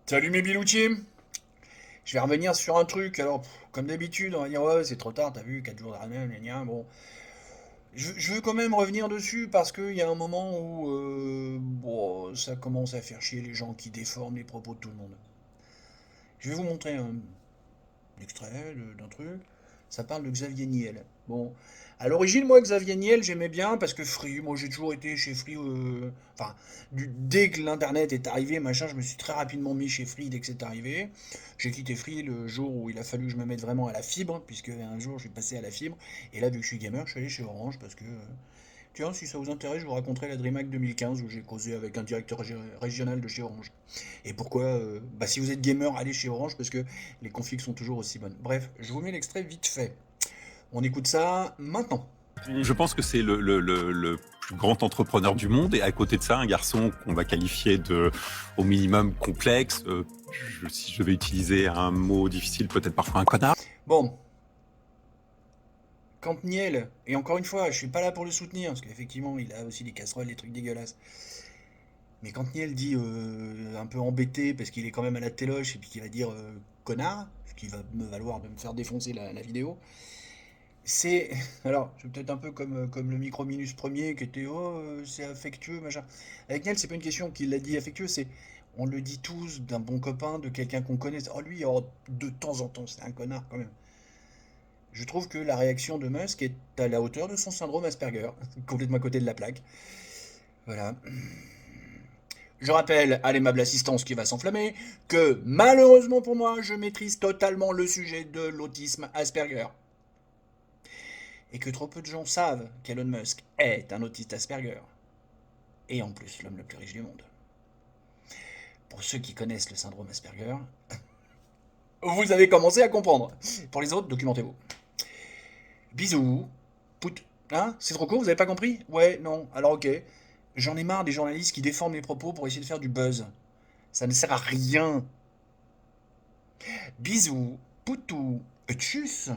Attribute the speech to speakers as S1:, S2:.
S1: Salut mes biloutiers. Je vais revenir sur un truc. Alors, comme d'habitude, on va dire ouais, c'est trop tard, t'as vu, 4 jours d'arrêt, gna gna. Bon, je veux quand même revenir dessus parce qu'il y a un moment où bon, ça commence à faire chier les gens qui déforment les propos de tout le monde. Je vais vous montrer un extrait d'un truc. Ça parle de Xavier Niel. Bon, à l'origine, moi, Xavier Niel, j'aimais bien parce que Free, moi j'ai toujours été chez Free. Enfin, dès que l'Internet est arrivé, machin, je me suis très rapidement mis chez Free dès que c'est arrivé. J'ai quitté Free le jour où il a fallu que je me mette vraiment à la fibre, puisque un jour je suis passé à la fibre. Et là, vu que je suis gamer, je suis allé chez Orange parce que. Tiens, si ça vous intéresse, je vous raconterai la DreamHack 2015 où j'ai causé avec un directeur régional de chez Orange. Et pourquoi bah, si vous êtes gamer, allez chez Orange parce que les configs sont toujours aussi bonnes. Bref, je vous mets l'extrait vite fait. On écoute ça maintenant.
S2: Je pense que c'est le plus grand entrepreneur du monde et à côté de ça, un garçon qu'on va qualifier de au minimum complexe. Si je vais utiliser un mot difficile, peut-être parfois un connard.
S1: Bon, quand Niel, et encore une fois, je suis pas là pour le soutenir, parce qu'effectivement, il a aussi des casseroles, des trucs dégueulasses. Mais quand Niel dit un peu embêté parce qu'il est quand même à la téloche et puis qu'il va dire connard, ce qui va me valoir de me faire défoncer la vidéo, c'est. Alors, je suis peut-être un peu comme le Microminus premier qui était oh, c'est affectueux, machin. Avec Niel, c'est pas une question qu'il l'a dit affectueux, c'est. On le dit tous d'un bon copain, de quelqu'un qu'on connaît. Oh, lui, oh, de temps en temps, c'est un connard quand même. Je trouve que la réaction de Musk est à la hauteur de son syndrome Asperger, complètement à côté de la plaque. Voilà. Je rappelle à l'aimable assistance qui va s'enflammer que malheureusement pour moi, je maîtrise totalement le sujet de l'autisme Asperger. Et que trop peu de gens savent qu'Elon Musk est un autiste Asperger. Et en plus, l'homme le plus riche du monde. Pour ceux qui connaissent le syndrome Asperger, vous avez commencé à comprendre. Pour les autres, documentez-vous. Bisous. Pout. Hein? C'est trop court, vous avez pas compris? Ouais, non. Alors ok. J'en ai marre des journalistes qui déforment les propos pour essayer de faire du buzz. Ça ne sert à rien. Bisous. Poutou. Tchuss.